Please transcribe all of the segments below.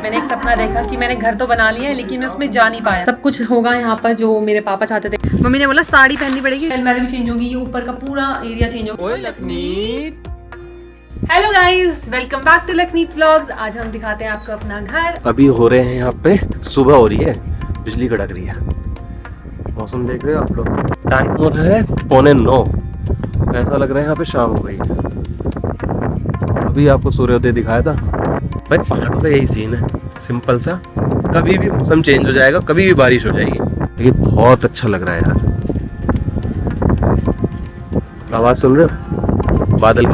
मैंने एक सपना देखा कि मैंने घर तो बना लिया है लेकिन मैं उसमें जा नहीं पाया। सब कुछ होगा यहाँ पर जो मेरे पापा चाहते थे। मम्मी ने बोला साड़ी पहननी पड़ेगी, अलमारी भी चेंज होगी, ये ऊपर का पूरा एरिया चेंज होगा। Hello guys, welcome back to Lakhneet vlogs. आज हम दिखाते हैं आपको अपना घर। अभी हो रहे हैं यहाँ पे, सुबह हो रही है, बिजली कड़क रही है। मौसम देख रहे हो आप लोग, टाइम हो रहा है 8:45। ऐसा लग रहा है यहाँ पे शाम हो गई है। अभी आपको सूर्योदय दिखाया था। भाई पहाड़ों का यही सीन है, सिंपल सा। कभी भी मौसम चेंज हो जाएगा, कभी भी बारिश हो जाएगी, लेकिन बहुत अच्छा लग रहा है यार। आवाज सुन रहे हो? बादल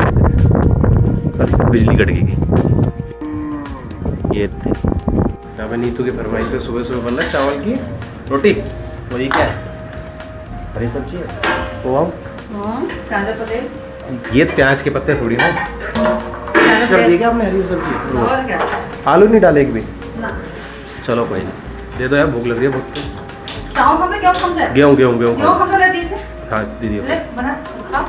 बस बिजली कट गई। ये यहाँ पे नीतू की फरमाइश पे सुबह सुबह बन रहा है चावल की रोटी। और ये क्या है? हरी सब्जी है। वो ताजा पतेल, ये प्याज के पत्ते थोड़ी ना कर दिए क्या आपने? हरी सब्जी और क्या? आलू नहीं डाले एक भी ना। चलो कोई नहीं, दे दो यार, भूख लग रही है बहुत। चावल खाते क्यों खाते हैं? गेहूँ खाते रहती से। हाँ दीदी। ले बना खा।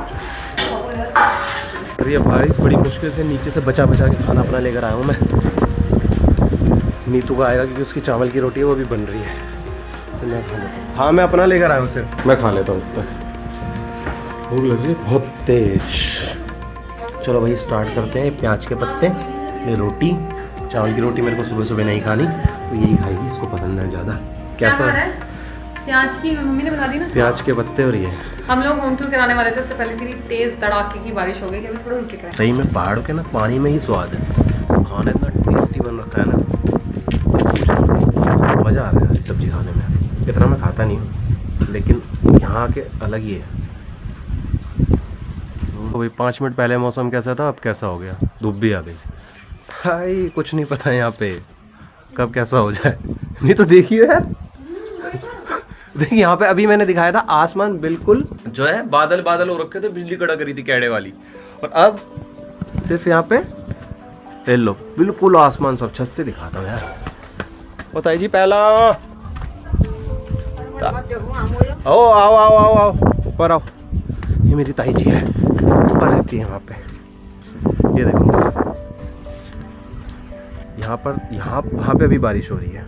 अरे ये बारिश बड़ी मुश्किल से नीचे से बचा बचा के खाना अपना लेकर आया हूँ मैं। नीतू का आएगा क्योंकि उसकी चावल की रोटी है वो भी बन रही है, तो मैं खा लेता हूँ। हाँ मैं अपना लेकर आया हूँ, सिर्फ मैं खा लेता हूँ तक। भूख लग रही है बहुत तेज। चलो भाई स्टार्ट करते हैं। प्याज के पत्ते, ये रोटी, चावल की रोटी मेरे को सुबह सुबह नहीं खानी, तो यही खाएगी, इसको पसंद है ज़्यादा। कैसा है? प्याज की मम्मी ने बता दी ना। प्याज के पत्ते। और ये हम लोग होम टूर कराने वाले थे, उससे पहले इतनी तेज तड़ाके की बारिश हो गई कि अभी थोड़ा रुक के कराएं। सही में पहाड़ों के ना पानी में ही स्वाद है। खाना इतना टेस्टी बन रखा है ना, मज़ा आ रहा है हरी सब्जी खाने में। इतना मैं खाता नहीं हूँ, लेकिन यहाँ के अलग ही है। तो भाई 5 मिनट पहले मौसम कैसा था, अब कैसा हो गया? धूप भी आ गई भाई। कुछ नहीं पता है यहाँ पे कब कैसा हो जाए। नहीं तो देखिए यार, देखिए यहाँ पे अभी मैंने दिखाया था आसमान बिल्कुल जो है बादल बादल हो रखे थे, बिजली कड़क रही थी कैड़े वाली, और अब सिर्फ यहाँ पे ले लो बिल्कुल आसमान सब छत से दिखाता हूँ यार। बताइए जी पहला। आओ आओ आओ आओ आओ ऊपर आओ। ये मेरी ताई जी है, ऊपर रहती है वहाँ पे। ये देखो मौसम यहाँ पर, वहाँ पे अभी बारिश हो रही है।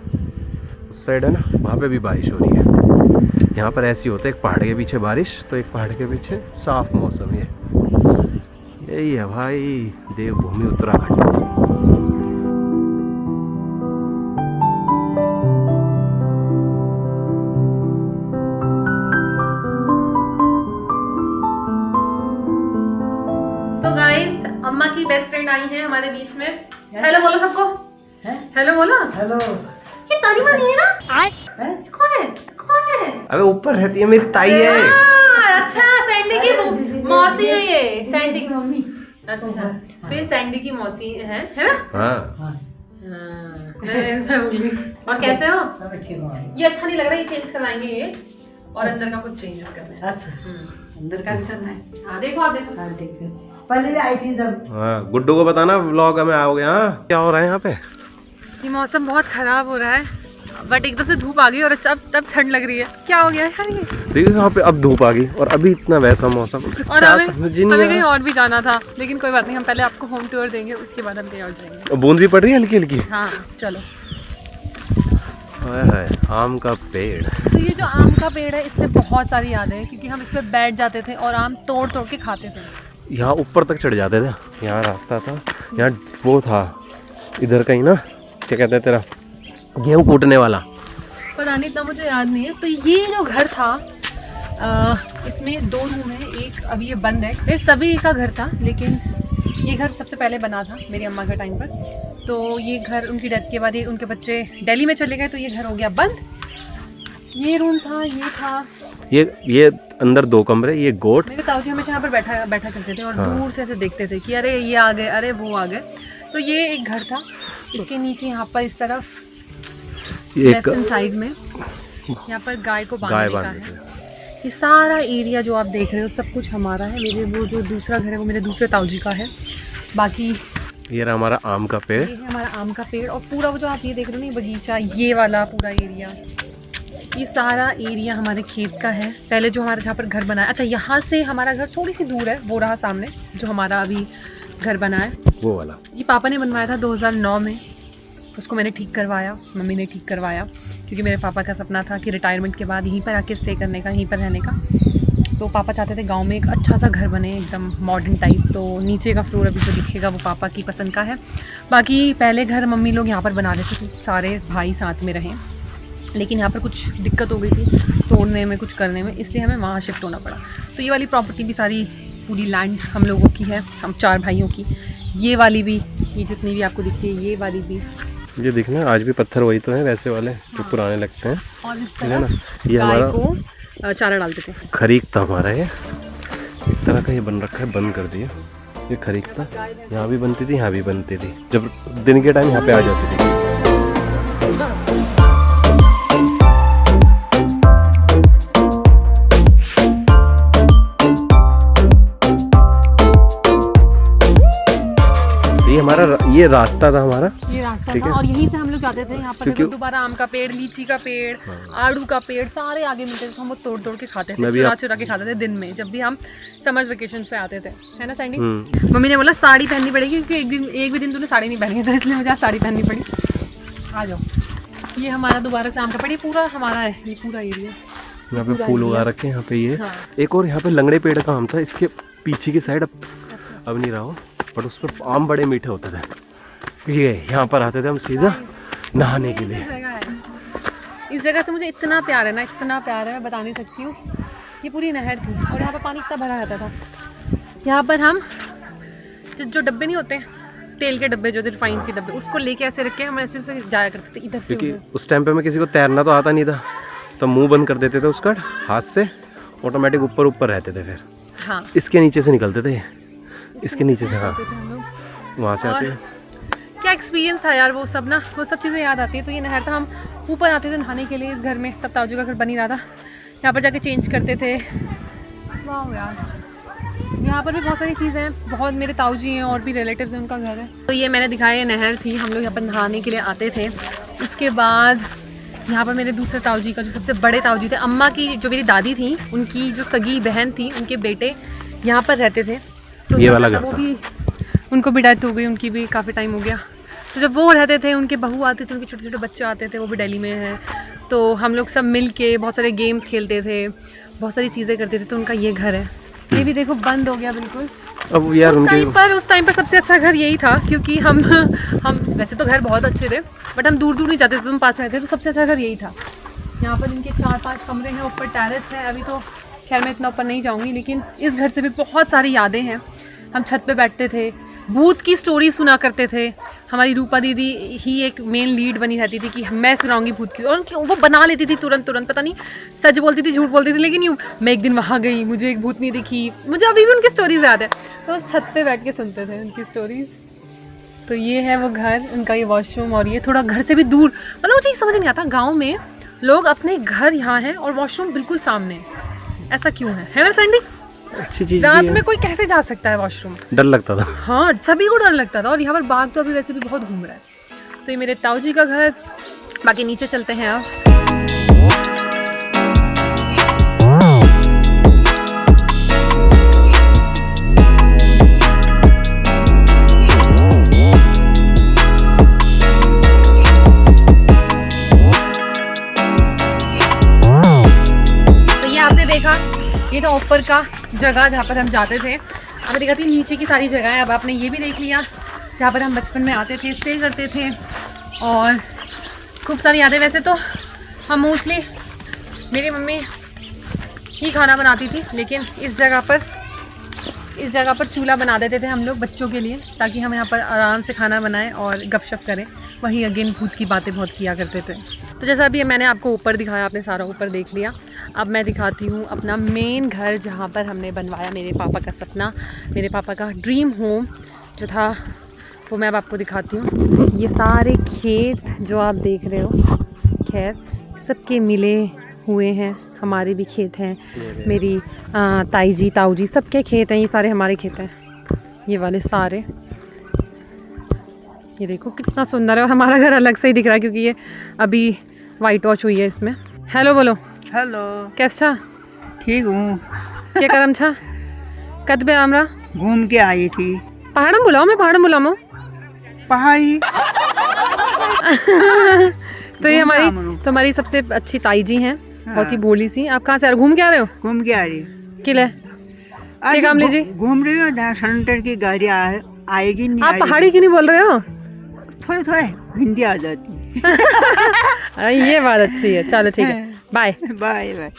उस साइड है ना, वहाँ पे भी बारिश हो रही है। यहाँ पर ऐसी होता है, एक पहाड़ के पीछे बारिश तो एक पहाड़ के पीछे साफ मौसम। यही है भाई देवभूमि उत्तराखंड। तो गाइस, अम्मा की बेस्ट फ्रेंड आई है हमारे बीच में। हेलो बोलो सबको। हेलो बोलो। हेलो। ये तारी मानी है ना? कौन है? कौन है? अबे ऊपर रहती है मेरी ताई है। अच्छा, सैंडी की मौसी है ये। सैंडी की मम्मी। अच्छा, तो ये सैंडी की मौसी है ना? हाँ मैं भूल गई। और कैसे हो? ठीक हो। ये अच्छा नहीं लग रहा, ये चेंज करवाएंगे ये, और अंदर का कुछ चेंजेस करना है। अच्छा, अंदर का भी करना है। हाँ देखो, आप देखो। हाँ देखो, पहले भी आई थी जब। हाँ गुड्डू को बताना व्लॉग में आओगे। हाँ क्या हो रहा है यहाँ पे? ये मौसम बहुत खराब हो रहा है, बट एकदम से धूप आ गई और तब ठंड लग रही है। क्या हो गया यार ये? देखिए यहाँ पे अब धूप आ गई और अभी इतना वैसा मौसम। और हमें कहीं और भी जाना था, लेकिन कोई बात नहीं, हम पहले आपको होम टूर देंगे, उसके बाद हम कहीं और जाएंगे। बूंद भी पड़ रही है हल्की हल्की। हाँ चलो। हाय आम का पेड़। तो ये जो आम का पेड़ है, इससे बहुत सारी यादें हैं, क्योंकि हम इस पर बैठ जाते थे और आम तोड़ तोड़ के खाते थे। यहाँ ऊपर तक चढ़ जाते थे, यहाँ रास्ता था, यहाँ वो था इधर कहीं ना, क्या कहते हैं तेरा, गेहूँ कूटने वाला। पता नहीं, इतना मुझे याद नहीं है। तो ये जो घर था, इसमें 2 रूम है, एक अभी ये बंद है। ये सभी का घर था, लेकिन ये घर सबसे पहले बना था मेरी अम्मा के टाइम पर। तो ये घर, उनकी डेथ के बाद ये उनके बच्चे दिल्ली में चले गए, तो ये घर हो गया बंद। ये रूम था, ये था, ये अंदर 2 कमरे, ये गोट। मेरे ताऊ जी हमेशा यहाँ पर बैठा करते थे और हाँ। दूर से ऐसे देखते थे कि अरे ये आ गए, अरे वो आ गए। तो ये एक घर था। इसके नीचे यहाँ पर इस तरफ लेफ्ट हैंड साइड में यहाँ पर गाय को बांधने का है। ये सारा एरिया जो आप देख रहे हो सब कुछ हमारा है। मेरे वो जो दूसरा घर है वो मेरे दूसरे ताऊ जी का है। बाकी ये रहा हमारा आम का पेड़। ये है हमारा आम का पेड़, और पूरा वो जो आप ये देख रहे हो ना, बगीचा, ये वाला पूरा एरिया, ये सारा एरिया हमारे खेत का है। पहले जो हमारा जहाँ पर घर बना है, अच्छा यहाँ से हमारा घर थोड़ी सी दूर है, वो रहा सामने जो हमारा अभी घर बना है, वो वाला। ये पापा ने बनवाया था 2009 में। उसको मैंने ठीक करवाया, मम्मी ने ठीक करवाया, क्योंकि मेरे पापा का सपना था कि रिटायरमेंट के बाद यहीं पर आके स्टे करने का, यहीं पर रहने का। तो पापा चाहते थे गांव में एक अच्छा सा घर बने, एकदम मॉडर्न टाइप। तो नीचे का फ्लोर अभी जो दिखेगा वो पापा की पसंद का है। बाकी पहले घर मम्मी लोग यहाँ पर बना देते थे, सारे भाई साथ में रहें, लेकिन यहाँ पर कुछ दिक्कत हो गई थी तोड़ने में, कुछ करने में, इसलिए हमें वहाँ शिफ्ट होना पड़ा। तो ये वाली प्रॉपर्टी भी सारी पूरी लैंड हम लोगों की है, हम 4 भाइयों की। ये वाली भी, ये जितनी भी आपको दिखती है, ये वाली भी। ये दिखना आज भी पत्थर वही तो है वैसे वाले जो पुराने लगते हैं। और इस है ना, तरह ये गाय हमारा को चारा डालते थे। खरीक था हमारा, ये एक तरह का ये बन रखा है, बंद कर दिया। ये खरीक था, यहाँ भी बनती थी, यहाँ भी बनती थी। जब दिन के टाइम यहाँ पे आ जाती थी। ये रास्ता था हमारा, ये रास्ता ठीक था है। और यहीं से हम लोग जाते थे। यहाँ पर क्योंकि- देखो दोबारा आम का पेड़, लीची का पेड़, आड़ू का पेड़, सारे आगे मिलते थे। हम वो तोड़ तोड़ के खाते थे, चुरा के खाते थे दिन में, जब भी हम समर वेकेशन पे आते थे, है ना सैंडी? मम्मी ने बोला साड़ी पहननी पड़ेगी, क्योंकि एक भी दिन तूने साड़ी नहीं पहनी, तो इसलिए मुझे आज साड़ी पहननी पड़ी। आ जाओ, ये हमारा दोबारा से आम का पेड़, ये पूरा हमारा है, ये पूरा एरिया। यहाँ पे फूल उगा रखे हैं यहाँ पे। ये हाँ। एक और यहाँ पे लंगड़े पेड़ का आम था, इसके पीछे की साइड अब नहीं रहा हो, बट उस पर आम बड़े मीठे होते थे। ये यहाँ पर आते थे हम सीधा नहाने के लिए। इस जगह से मुझे इतना प्यार है ना, इतना प्यार है, मैं बता नहीं सकती हूँ। ये पूरी नहर थी और यहाँ पर पानी इतना भरा रहता था। यहाँ पर हम जो डब्बे नहीं होते, तेल के डब्बे जो थे, रिफाइंड के डब्बे, उसको लेके ऐसे रख के हम ऐसे से जाया करते थे इधर से क्योंकि उस टाइम पे मैं किसी को तैरना तो आता नहीं था, तो मुंह बंद कर देते थे उसका, हाथ से ऑटोमेटिक ऊपर ऊपर रहते थे। फिर हाँ, इसके नीचे से निकलते थे, इसके नीचे से, हाँ, हम लोग। वहाँ से आते हैं। क्या एक्सपीरियंस था यार वो सब ना, वो सब चीज़ें याद आती है। तो ये नहर था, हम ऊपर आते थे नहाने के लिए इस घर में, तब ताऊजी का घर बन ही रहा था। यहाँ पर जाके चेंज करते थे। वाह यार, यहाँ पर भी बहुत सारी चीज़ें हैं, बहुत मेरे ताऊजी हैं और भी रिलेटिव्स हैं, उनका घर है। तो ये मैंने दिखाया, नहर थी, हम लोग यहाँ पर नहाने के लिए आते थे। उसके बाद यहाँ पर मेरे दूसरे ताऊजी का, जो सबसे बड़े ताऊजी थे, अम्मा की जो मेरी दादी थी, उनकी जो सगी बहन थी, उनके बेटे यहाँ पर रहते थे। तो ये वाला घर वो था। भी, उनको भी डेथ हो गई, उनकी भी काफ़ी टाइम हो गया। तो जब वो रहते थे, उनके बहू आते थे, उनके छोटे छोटे बच्चे आते थे, वो भी दिल्ली में हैं। तो हम लोग सब मिल के बहुत सारे गेम्स खेलते थे, बहुत सारी चीज़ें करते थे। तो उनका ये घर है, ये भी देखो बंद हो गया बिल्कुल। अब यार उस टाइम पर सबसे अच्छा घर यही था, क्योंकि हम वैसे तो घर बहुत अच्छे थे, बट हम दूर दूर नहीं जाते थे, तो हम पास में रहते थे, तो सबसे अच्छा घर यही था। यहाँ पर इनके 4-5 कमरे हैं, ऊपर टेरेस है। अभी तो खैर मैं इतना ऊपर नहीं जाऊँगी, लेकिन इस घर से भी बहुत सारी यादें हैं। हम छत पे बैठते थे, भूत की स्टोरी सुना करते थे। हमारी रूपा दीदी ही एक मेन लीड बनी रहती थी कि मैं सुनाऊंगी भूत की, और वो बना लेती थी तुरंत, पता नहीं सच बोलती थी झूठ बोलती थी, लेकिन यूँ मैं एक दिन वहाँ गई, मुझे एक भूत नहीं दिखी, मुझे अभी भी उनकी स्टोरीज याद है। तो उस छत पे बैठ के सुनते थे उनकी स्टोरीज। तो ये है वो घर, उनका ये वॉशरूम, और ये थोड़ा घर से भी दूर। मतलब मुझे समझ नहीं आता, गाँव में लोग अपने घर यहाँ हैं और वॉशरूम बिल्कुल सामने है, ऐसा क्यों है ना सैंडी? अच्छी चीज रात में कोई कैसे जा सकता है वॉशरूम? डर लगता था। हाँ, सभी को डर लगता था। और यहाँ पर बाघ तो अभी वैसे भी बहुत घूम रहा है। तो ये मेरे ताऊजी का घर। बाकी नीचे चलते हैं अब। तो ये आपने देखा, ये था ऊपर का जगह जहाँ पर हम जाते थे। अब मैं दिखाती हूँ नीचे की सारी जगह है। अब आपने ये भी देख लिया जहाँ पर हम बचपन में आते थे, स्टे करते थे, और खूब सारी यादें। वैसे तो हम मोस्टली मेरी मम्मी ही खाना बनाती थी, लेकिन इस जगह पर चूल्हा बना देते थे हम लोग बच्चों के लिए, ताकि हम यहाँ पर आराम से खाना बनाएं और गपशप करें। वहीं अगेन भूत की बातें बहुत किया करते थे। तो जैसा अभी मैंने आपको ऊपर दिखाया, आपने सारा ऊपर देख लिया। अब मैं दिखाती हूँ अपना मेन घर, जहाँ पर हमने बनवाया मेरे पापा का सपना, मेरे पापा का ड्रीम होम जो था, वो मैं अब आपको दिखाती हूँ। ये सारे खेत जो आप देख रहे हो, खैर सबके मिले हुए हैं, हमारे भी खेत हैं, मेरी ताई जी ताऊ जी सबके खेत हैं, ये सारे हमारे खेत हैं, ये वाले सारे। ये देखो कितना सुंदर है, और हमारा घर अलग से ही दिख रहा है क्योंकि ये अभी वाइट वॉश हुई है इसमें। हेलो बोलो। हेलो, कैसा? ठीक हूँ। क्या करम छा? कद पे आमरा घूम के आई थी। पहाड़म बुलाओ, मैं पहाड़म बुलाओ। पहाड़ी तो ये हमारी सबसे अच्छी ताई जी हैं, बहुत ही भोली सी। आप कहाँ से घूम के आ रहे हो? घूम के आ रही किले क्या काम लीजिए? घूम रही हो, सेंटर की गाड़ी आएगी नहीं। आप पहाड़ी क्यों नहीं बोल रहे हो? थोड़े थोड़े हिंदी आ जाती ये बात अच्छी है। चलो ठीक है, बाय बाय बाय।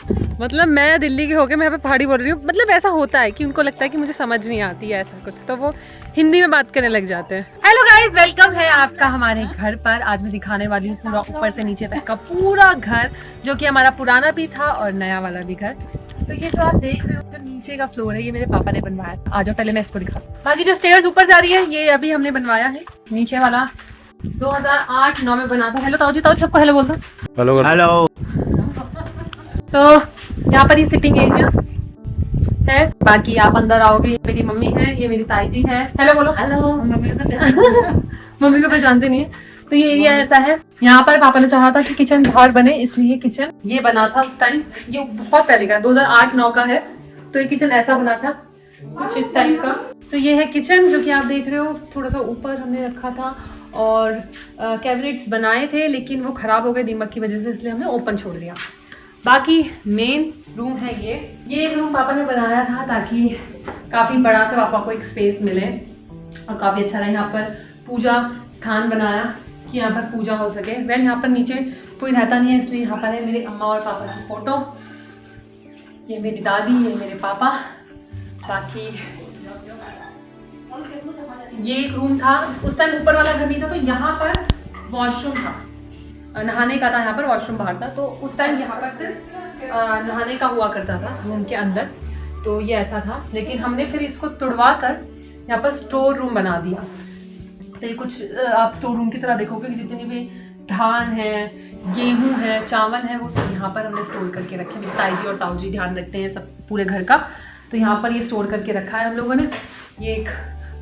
मतलब मैं दिल्ली के होके मैं यहाँ पे पहाड़ी बोल रही हूँ। मतलब ऐसा होता है कि उनको लगता है कि मुझे समझ नहीं आती है ऐसा कुछ, तो वो हिंदी में बात करने लग जाते हैं। हेलो गाइस, वेलकम है आपका हमारे घर पर। आज मैं दिखाने वाली हूँ पूरा ऊपर से नीचे तक का पूरा घर, जो कि हमारा पुराना भी था और नया वाला भी घर। तो ये जो आप देख रहे हो, जो नीचे का फ्लोर है, ये मेरे पापा ने बनवाया। आ जाओ पहले मैं इसको दिखा। बाकी जो स्टेयर्स ऊपर जा रही है, ये अभी हमने बनवाया है। नीचे वाला 2008-9 में बना था। हेलो ताऊ जी, सबको हेलो बोल दो। Hello hello. तो यहाँ पर ये सिटिंग एरिया है। बाकी आप अंदर आओगे, ये मेरी मम्मी है, ये मेरी ताई जी है। हेलो बोलो। हेलो। मम्मी को पहचानते नहीं है। तो ये एरिया ऐसा है। यहाँ पर पापा ने चाहा था कि किचन बाहर बने, इसलिए किचन ये बना था उस टाइम। ये बहुत पहले का 2008-9 का है। तो ये किचन ऐसा बना था कुछ इस टाइप का। तो ये है किचन, जो कि आप देख रहे हो। थोड़ा सा ऊपर हमने रखा था और कैबिनेट्स बनाए थे, लेकिन वो खराब हो गए दीमक की वजह से, इसलिए हमने ओपन छोड़ दिया। बाकी मेन रूम है ये एक रूम पापा ने बनाया था ताकि काफ़ी बड़ा सा पापा को एक स्पेस मिले और काफ़ी अच्छा रहे। यहाँ पर पूजा स्थान बनाया कि यहाँ पर पूजा हो सके। वैन यहाँ पर नीचे कोई रहता नहीं है, इसलिए यहाँ पर है मेरे अम्मा और पापा की फ़ोटो। ये मेरी दादी, ये मेरे पापा। बाकी ये एक रूम था। उस टाइम ऊपर वाला घर नहीं था, तो यहाँ पर वॉशरूम था, नहाने का था। यहाँ पर वॉशरूम बाहर था, तो उस टाइम यहाँ पर सिर्फ नहाने का हुआ करता था रूम के अंदर। तो ये ऐसा था, लेकिन हमने फिर इसको तुड़वा कर यहाँ पर स्टोर रूम बना दिया। तो ये कुछ आप स्टोर रूम की तरह देखोगे कि जितनी भी धान है, गेहूं है, चावल है, वो सब यहाँ पर हमने स्टोर करके रखे। मेरी ताई जी और ताऊ जी ध्यान रखते हैं सब पूरे घर का। तो यहाँ पर ये स्टोर करके रखा है हम लोगों ने। ये एक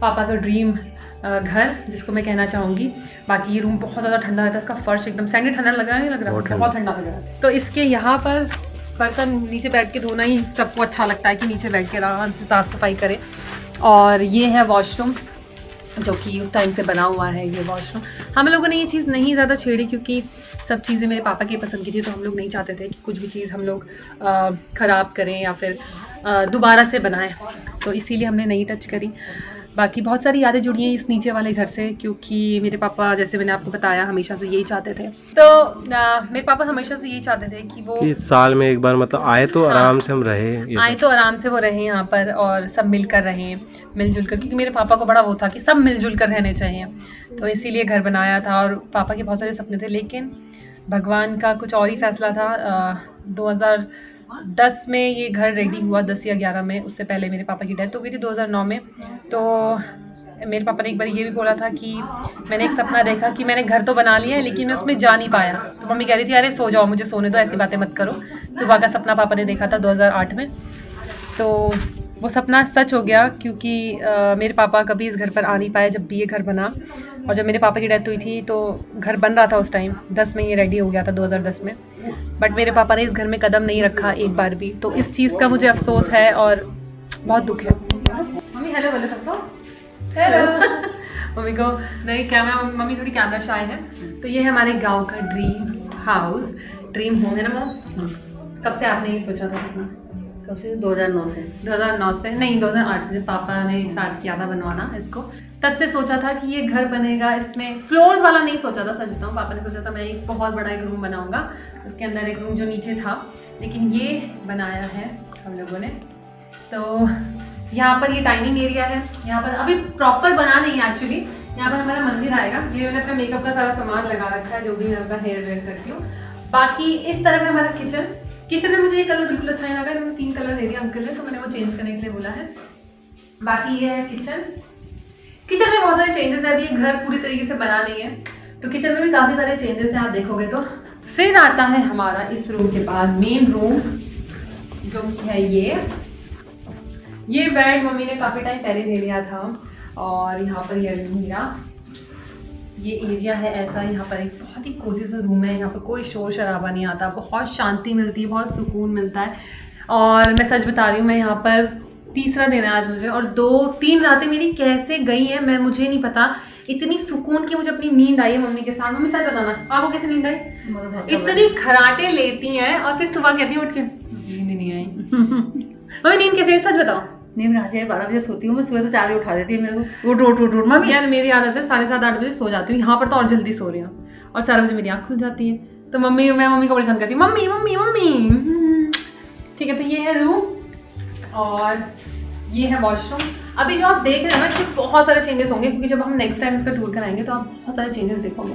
पापा का ड्रीम घर, जिसको मैं कहना चाहूँगी। बाकी ये रूम बहुत ज़्यादा ठंडा रहता है। इसका फर्श एकदम सैंडी ठंडा लग रहा है, नहीं लग रहा? बहुत ठंडा लग रहा है। तो इसके यहाँ पर बर्तन नीचे बैठ के धोना ही सबको अच्छा लगता है कि नीचे बैठ के आराम से साफ़ सफाई करें। और ये है वॉशरूम, जो कि उस टाइम से बना हुआ है। ये वॉशरूम हम लोगों ने ये चीज़ नहीं ज़्यादा छेड़ी, क्योंकि सब चीज़ें मेरे पापा की पसंद की थी। तो हम लोग नहीं चाहते थे कि कुछ भी चीज़ हम लोग ख़राब करें या फिर दोबारा से बनाएं, तो इसीलिए हमने नहीं टच करी। बाकी बहुत सारी यादें जुड़ी हैं इस नीचे वाले घर से, क्योंकि मेरे पापा, जैसे मैंने आपको बताया, हमेशा से यही चाहते थे। तो मेरे पापा हमेशा से यही चाहते थे कि वो साल में एक बार मतलब आए तो आराम से हम रहे, आए तो आराम से वो रहे यहाँ पर और सब मिलकर रहें, मिलजुल कर। क्योंकि मेरे पापा को बड़ा वो था कि सब मिलजुल कर रहने चाहिए, तो इसीलिए घर बनाया था। और पापा के बहुत सारे सपने थे, लेकिन भगवान का कुछ और ही फैसला था। 2010 में ये घर रेडी हुआ, 10 या 11 में। उससे पहले मेरे पापा की डेथ हो गई थी 2009 में। तो मेरे पापा ने एक बार ये भी बोला था कि मैंने एक सपना देखा कि मैंने घर तो बना लिया है, लेकिन मैं उसमें जा नहीं पाया। तो मम्मी कह रही थी, अरे सो जाओ, मुझे सोने दो, ऐसी बातें मत करो। सुबह का सपना पापा ने देखा था 2008 में। तो वो सपना सच हो गया, क्योंकि मेरे पापा कभी इस घर पर आ नहीं पाए जब भी ये घर बना। और जब मेरे पापा की डेथ हुई थी तो घर बन रहा था उस टाइम, 10 में ये रेडी हो गया था, 2010 में। बट मेरे पापा ने इस घर में कदम नहीं रखा एक बार भी। तो इस चीज़ का मुझे अफसोस है और बहुत दुख है। मम्मी हेलो बोले सबको, हेलो। मम्मी को नहीं, कैमरा, मम्मी थोड़ी कैमरा शाय है। तो ये है हमारे गाँव का ड्रीम हाउस, ड्रीम होम है ना मम्मी? कब से आपने ये सोचा था सपना? कब से? 2009 से। 2009 से नहीं, 2008 से पापा ने स्टार्ट किया था बनवाना इसको। तब से सोचा था कि ये घर बनेगा। इसमें फ्लोर्स वाला नहीं सोचा था, सच बताऊँ। पापा ने सोचा था मैं एक बहुत बड़ा एक रूम बनाऊंगा, उसके अंदर एक रूम जो नीचे था, लेकिन ये बनाया है हम लोगों ने। तो यहाँ पर ये डाइनिंग एरिया है। यहाँ पर अभी प्रॉपर बना नहीं है एक्चुअली। यहाँ पर हमारा मंदिर आएगा। ये मैंने अपना मेकअप का सारा सामान लगा रखा है, जो भी मैं अपना हेयर वेयर करती हूँ। बाकी इस तरफ है हमारा किचन। किचन में मुझे ये कलर बिल्कुल अच्छा नहीं लगा, मैंने 3 कलर दे दिया अंकल ने, तो मैंने वो चेंज करने के लिए बोला है। बाकी ये है किचन। किचन में बहुत सारे चेंजेस है। अभी ये घर पूरी तरीके से बना नहीं है, तो किचन में भी काफ़ी सारे चेंजेस हैं, आप देखोगे तो। फिर आता है हमारा इस रूम के बाद मेन रूम, जो है ये बेड मम्मी ने काफ़ी टाइम पहले ले लिया था। और यहाँ पर ये अलमीरा, ये एरिया है ऐसा। यहाँ पर एक बहुत ही कोजी सा रूम है। यहाँ पर कोई शोर शराबा नहीं आता, बहुत शांति मिलती है, बहुत सुकून मिलता है। और मैं सच बता रही हूँ, मैं यहाँ पर तीसरा दिन है आज मुझे, और 2-3 रातें मेरी कैसे गई हैं मुझे नहीं पता। इतनी सुकून की मुझे अपनी नींद आई है मम्मी के साथ। मम्मी सच बताना, आपको कैसे नींद आई? इतनी खराटे लेती हैं और फिर सुबह कहती हैं उठ के नींद नहीं आई। मम्मी नींद कैसे, सच बताओ। नींद कहाँ से 12 बजे सोती हूँ मैं, सुबह तो 4 बजे उठा देती है मेरे को। उठ मम्मी। यार मेरी आदत है 7:30-8 बजे सो जाती हूँ, यहाँ पर तो और जल्दी सो रही हूँ, और 4 बजे मेरी आँख खुल जाती है। तो मैं मम्मी को परेशान करती हूँ, मम्मी मम्मी मम्मी। ठीक है, तो ये है रूम और ये है वॉशरूम। अभी जो आप देख रहे हैं ना, इसमें बहुत सारे चेंजेस होंगे, क्योंकि जब हम नेक्स्ट टाइम इसका टूर कराएंगे तो आप बहुत सारे चेंजेस देखोगे।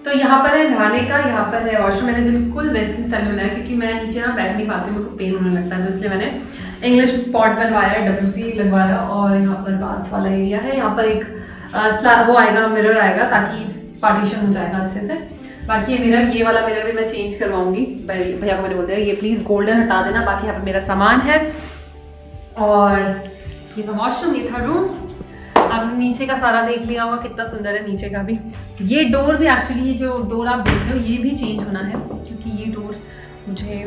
तो यहाँ पर है नहाने का, यहाँ पर है वॉशरूम। मैंने बिल्कुल वेस्टर्न स्टाइल में बनाया, क्योंकि मैं नीचे ना बैठ नहीं पाती हूँ, मेरे को पेन होने लगता है, तो इसलिए मैंने इंग्लिश पॉट बनवाया है, WC लगवाया। और यहाँ पर बाथ वाला एरिया है, यहाँ पर एक वो आएगा, मिरर आएगा, ताकि पार्टीशन हो जाएगा अच्छे से। बाकी ये वाला मिरर भी मैं चेंज करवाऊंगी। भैया को मैंने बोल दिया ये प्लीज़ गोल्डन हटा देना। बाकी यहाँ पर मेरा सामान है, और ये था वॉशरूम, ये था रूम। अब नीचे का सारा देख लिया होगा, कितना सुंदर है नीचे का भी। ये डोर भी एक्चुअली, ये जो डोर आप देख रहे हो ये भी चेंज होना है, क्योंकि ये डोर मुझे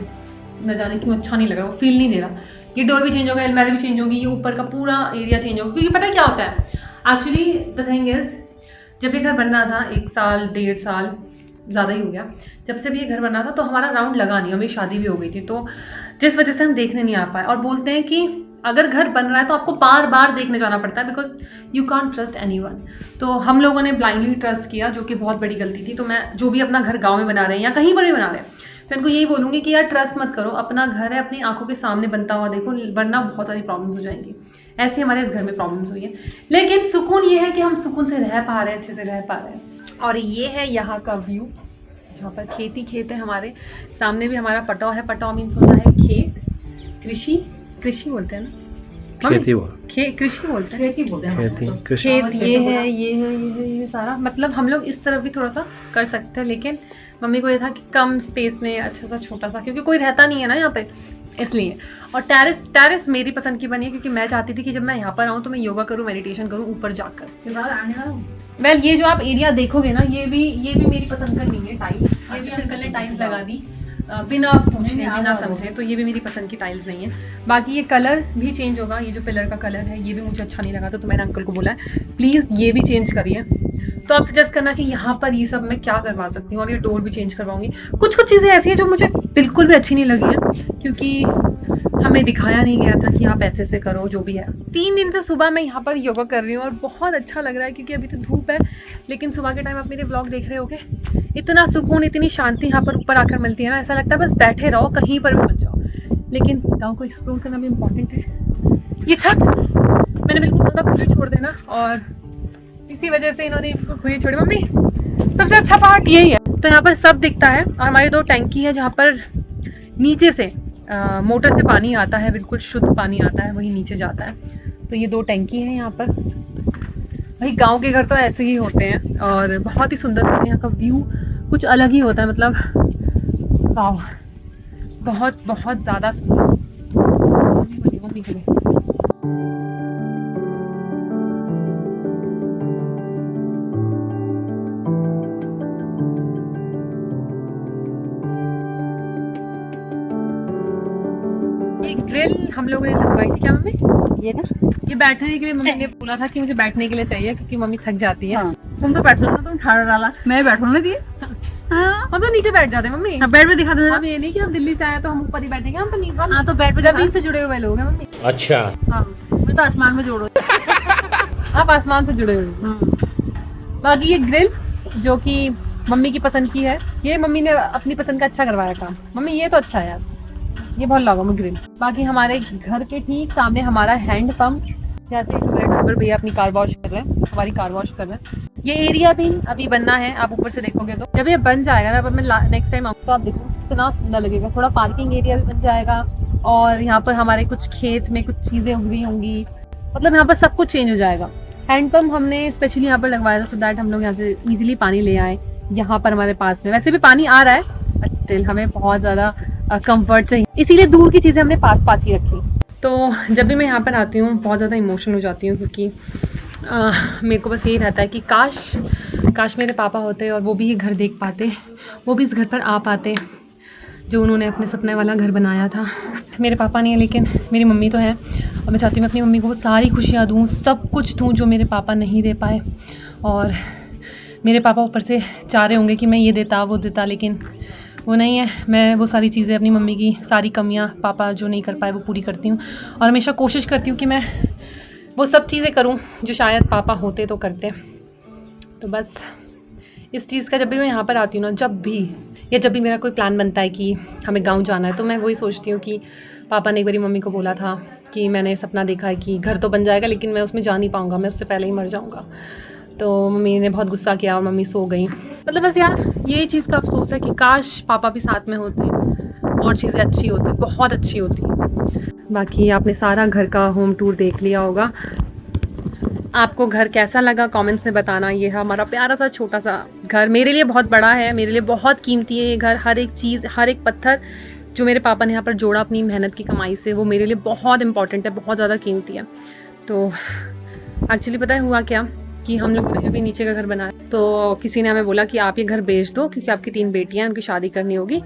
न जाने क्यों अच्छा नहीं लग रहा, वो फील नहीं दे रहा। ये डोर भी चेंज होगा, अलमारी भी चेंज होगी, ये ऊपर का पूरा एरिया चेंज होगा। क्योंकि पता क्या होता है एक्चुअली, द थिंग इज, जब ये घर बन रहा था 1 साल 1.5 साल ज़्यादा ही हो गया, जब से भी ये घर बन रहा था, तो हमारा राउंड लगा नहीं, हमें शादी भी हो गई थी, तो जिस वजह से हम देखने नहीं आ पाए। और बोलते हैं कि अगर घर बन रहा है तो आपको बार बार देखने जाना पड़ता है, because you can't trust anyone. तो हम लोगों ने ब्लाइंडली ट्रस्ट किया, जो कि बहुत बड़ी गलती थी। तो मैं जो भी अपना घर गांव में बना रहे हैं या कहीं पर भी बना रहे हैं, तो इनको यही बोलूँगी कि यार ट्रस्ट मत करो, अपना घर है, अपनी आंखों के सामने बनता हुआ देखो, वरना बहुत सारी प्रॉब्लम्स हो जाएंगी। ऐसे हमारे इस घर में प्रॉब्लम्स हुई है, लेकिन सुकून ये है कि हम सुकून से रह पा रहे हैं, अच्छे से रह पा रहे हैं। और ये है यहाँ का व्यू, यहाँ पर खेत है हमारे सामने भी। हमारा पटाव है, पटाव मीन्स होता है खेत, कृषि बोलते हैं ना, खेती कृषि बोलते हैं, खेती बोलते हैं खेत। ये सारा, मतलब हम लोग इस तरफ भी थोड़ा सा कर सकते हैं, लेकिन मम्मी को ये था कि कम स्पेस में अच्छा सा छोटा सा, क्योंकि कोई रहता नहीं है ना यहाँ पे, इसलिए। और टेरेस मेरी पसंद की बनी है, क्योंकि मैं चाहती थी कि जब मैं यहाँ पर आऊँ तो मैं योगा करूँ, मेडिटेशन करूँ ऊपर जाकर। वेल ये जो आप एरिया देखोगे ना, ये भी मेरी पसंद का नहीं है टाइल, ये भी अंकल ने टाइल्स लगा दी बिना पूछे बिना समझे, तो ये भी मेरी पसंद की टाइल्स नहीं है। बाकी ये कलर भी चेंज होगा, ये जो पिलर का कलर है ये भी मुझे अच्छा नहीं लगा, तो मैंने अंकल को बोला है प्लीज़ ये भी चेंज करिए। तो आप सजेस्ट करना कि यहाँ पर ये सब मैं क्या करवा सकती हूँ, और ये डोर भी चेंज करवाऊंगी। कुछ चीज़ें ऐसी हैं जो मुझे बिल्कुल भी अच्छी नहीं लगी हैं, क्योंकि हमें दिखाया नहीं गया था कि आप ऐसे से करो, जो भी है। 3 दिन से सुबह मैं यहाँ पर योगा कर रही हूँ, और बहुत अच्छा लग रहा है, क्योंकि अभी तो धूप है, लेकिन सुबह के टाइम आप मेरे व्लॉग देख रहे होगे, इतना सुकून, इतनी शांति यहाँ पर ऊपर आकर मिलती है ना, ऐसा लगता है बस बैठे रहो, कहीं पर भी मत जाओ। लेकिन गाँव को एक्सप्लोर करना भी इम्पॉर्टेंट है। ये छत मैंने बिल्कुल मतलब खुली छोड़ देना, और इसी वजह से इन्होंने बिल्कुल खुली छोड़ी। मम्मी सबसे अच्छा पार्ट यही है। तो यहाँ पर सब दिखता है, और हमारी 2 टैंकी है, जहाँ पर नीचे से मोटर से पानी आता है, बिल्कुल शुद्ध पानी आता है, वही नीचे जाता है। तो ये 2 टैंकी है यहाँ पर। भाई गांव के घर तो ऐसे ही होते हैं, और बहुत ही सुंदर होते हैं। यहाँ का व्यू कुछ अलग ही होता है, मतलब वाह, बहुत बहुत ज़्यादा सुंदर। मम्मी के लिए ग्रिल हम लोगों ने लगवाई थी, क्या मम्मी? ये ना, ये बैठने के लिए मम्मी ने बोला था कि मुझे बैठने के लिए चाहिए, क्योंकि मम्मी थक जाती है। हाँ। तुम तो बैठो ना, तुम ठाड़ डाला, मैं बैठूंगा दिए। हाँ, हम तो नीचे बैठ जाते हैं मम्मी। बेड पे दिखा दे। हम ये नहीं कि हम दिल्ली से आए तो हम ऊपर ही बैठेंगे, हम तो नहीं। हाँ तो बेड पे जमीन से जुड़े हुए लोग हैं मम्मी। अच्छा, हाँ, मैं तो आसमान में जोड़ो। आप आसमान से जुड़े हुए। बाकी ये ग्रिल जो कि मम्मी की पसंद की है, ये मम्मी ने अपनी पसंद का अच्छा करवाया काम। मम्मी ये तो अच्छा है यार, ये बहुत लगा मुझे ग्रिल। बाकी हमारे घर के ठीक सामने हमारा हैंड पंप, जैसे हमारे ड्राइवर भैया अपनी कार वॉश कर रहे हैं, हमारी कार वॉश कर रहे हैं। ये एरिया भी अभी बनना है, आप ऊपर से देखोगे तो जब ये बन जाएगा ना, अब मैं नेक्स्ट टाइम आऊँ तो आप देखो कितना सुंदर लगेगा। थोड़ा पार्किंग एरिया भी बन जाएगा, और यहाँ पर हमारे कुछ खेत में कुछ चीज़ें उगी होंगी, मतलब यहाँ पर सब कुछ चेंज हो जाएगा। हैंडपम्प हमने स्पेशली यहाँ पर लगवाया था, सो दैट हम लोग यहाँ से ईजिली पानी ले आए। यहाँ पर हमारे पास में वैसे भी पानी आ रहा है, बट स्टिल हमें बहुत ज़्यादा कंफर्ट चाहिए, इसीलिए दूर की चीज़ें हमने पास ही रखी। तो जब भी मैं यहाँ पर आती हूँ बहुत ज़्यादा इमोशनल हो जाती हूँ, क्योंकि मेरे को बस यही रहता है कि काश मेरे पापा होते और वो भी ये घर देख पाते, वो भी इस घर पर आ पाते। जो उन्होंने अपने सपने वाला घर बनाया था। मेरे पापा नहीं है लेकिन मेरी मम्मी तो है, और मैं चाहती हूँ मैं अपनी मम्मी को वो सारी खुशियाँ दूँ, सब कुछ दूँ जो मेरे पापा नहीं दे पाए। और मेरे पापा ऊपर से चाह रहे होंगे कि मैं ये देता वो देता, लेकिन वो नहीं है। मैं वो सारी चीज़ें अपनी मम्मी की सारी कमियाँ पापा जो नहीं कर पाए वो पूरी करती हूँ, और हमेशा कोशिश करती हूँ कि मैं वो सब चीज़ें करूँ जो शायद पापा होते तो करते। तो बस इस चीज़ का जब भी मैं यहाँ पर आती हूँ ना, जब भी मेरा कोई प्लान बनता है कि हमें गाँव जाना है, तो मैं वही सोचती हूँ कि पापा ने एक बारी मम्मी को बोला था कि मैंने सपना देखा है कि घर तो बन जाएगा लेकिन मैं उसमें जा नहीं पाऊँगा, मैं उससे पहले ही मर जाऊँगा। तो मम्मी ने बहुत गुस्सा किया और मम्मी सो गई। मतलब बस यार यही चीज़ का अफसोस है कि काश पापा भी साथ में होते और चीज़ें अच्छी होती, बहुत अच्छी होती। बाकी आपने सारा घर का होम टूर देख लिया होगा। आपको घर कैसा लगा कमेंट्स में बताना। ये है हमारा प्यारा सा छोटा सा घर, मेरे लिए बहुत बड़ा है, मेरे लिए बहुत कीमती है ये घर। हर एक चीज़, हर एक पत्थर जो मेरे पापा ने यहाँ पर जोड़ा अपनी मेहनत की कमाई से, वो मेरे लिए बहुत इंपॉर्टेंट है, बहुत ज़्यादा कीमती है। तो एक्चुअली पता है हुआ क्या कि हम लोगों ने अभी नीचे का घर बनाया, तो किसी ने हमें बोला कि आप ये घर बेच दो क्योंकि आपकी 3 बेटियाँ हैं, उनकी शादी करनी होगी।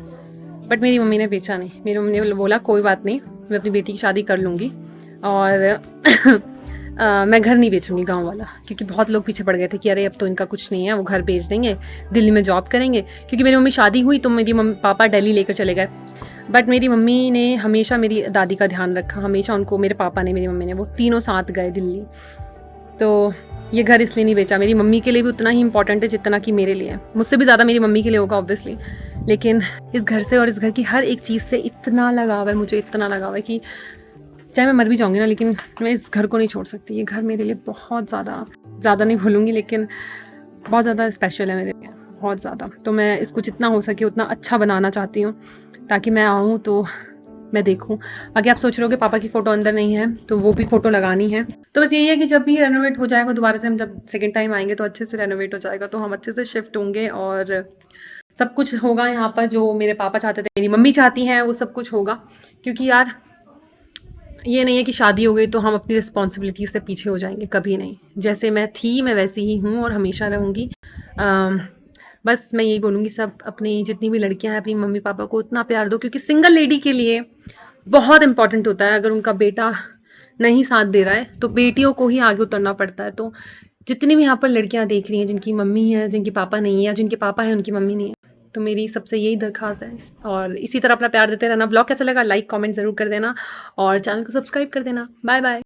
बट मेरी मम्मी ने बेचा नहीं। मेरी मम्मी ने बोला कोई बात नहीं, मैं अपनी बेटी की शादी कर लूँगी और मैं घर नहीं बेचूंगी गांव वाला, क्योंकि बहुत लोग पीछे पड़ गए थे कि अरे अब तो इनका कुछ नहीं है, वो घर बेच देंगे, दिल्ली में जॉब करेंगे। क्योंकि मेरी मम्मी शादी हुई तो मेरी मम्मी पापा दिल्ली लेकर चले गए। बट मेरी मम्मी ने हमेशा मेरी दादी का ध्यान रखा, हमेशा उनको, मेरे पापा ने, मेरी मम्मी ने, वो तीनों साथ गए दिल्ली। तो ये घर इसलिए नहीं बेचा। मेरी मम्मी के लिए भी उतना ही इंपॉर्टेंट है जितना कि मेरे लिए। मुझसे भी ज़्यादा मेरी मम्मी के लिए होगा ऑब्वियसली, लेकिन इस घर से और इस घर की हर एक चीज़ से इतना लगाव है, मुझे इतना लगाव है कि चाहे मैं मर भी जाऊँगी ना, लेकिन मैं इस घर को नहीं छोड़ सकती। ये घर मेरे लिए बहुत ज़्यादा नहीं बोलूँगी लेकिन बहुत ज़्यादा स्पेशल है मेरे लिए, बहुत ज़्यादा। तो मैं इसको जितना हो सके उतना अच्छा बनाना चाहती हूँ ताकि मैं आऊँ तो मैं देखूँ। बाकी आप सोच रहे हो कि पापा की फ़ोटो अंदर नहीं है, तो वो भी फ़ोटो लगानी है। तो बस यही है कि जब भी रेनोवेट हो जाएगा दोबारा से, हम जब सेकेंड टाइम आएंगे तो अच्छे से रेनोवेट हो जाएगा, तो हम अच्छे से शिफ्ट होंगे और सब कुछ होगा यहाँ पर जो मेरे पापा चाहते थे, मेरी मम्मी चाहती हैं, वो सब कुछ होगा। क्योंकि यार ये नहीं है कि शादी हो गई तो हम अपनी रिस्पॉन्सिबिलिटी से पीछे हो जाएंगे, कभी नहीं। जैसे मैं थी मैं वैसी ही हूँ और हमेशा रहूँगी। बस मैं यही बोलूँगी सब अपनी जितनी भी लड़कियां हैं अपनी मम्मी पापा को उतना प्यार दो, क्योंकि सिंगल लेडी के लिए बहुत इंपॉर्टेंट होता है। अगर उनका बेटा नहीं साथ दे रहा है तो बेटियों को ही आगे उतरना पड़ता है। तो जितनी भी यहाँ पर लड़कियाँ देख रही हैं जिनकी मम्मी है, जिनके पापा नहीं है, या जिनके पापा हैं उनकी मम्मी नहीं है, तो मेरी सबसे यही दरख्वास्त है। और इसी तरह अपना प्यार देते रहना। ब्लॉग कैसा लगा लाइक कमेंट ज़रूर कर देना और चैनल को सब्सक्राइब कर देना। Bye bye.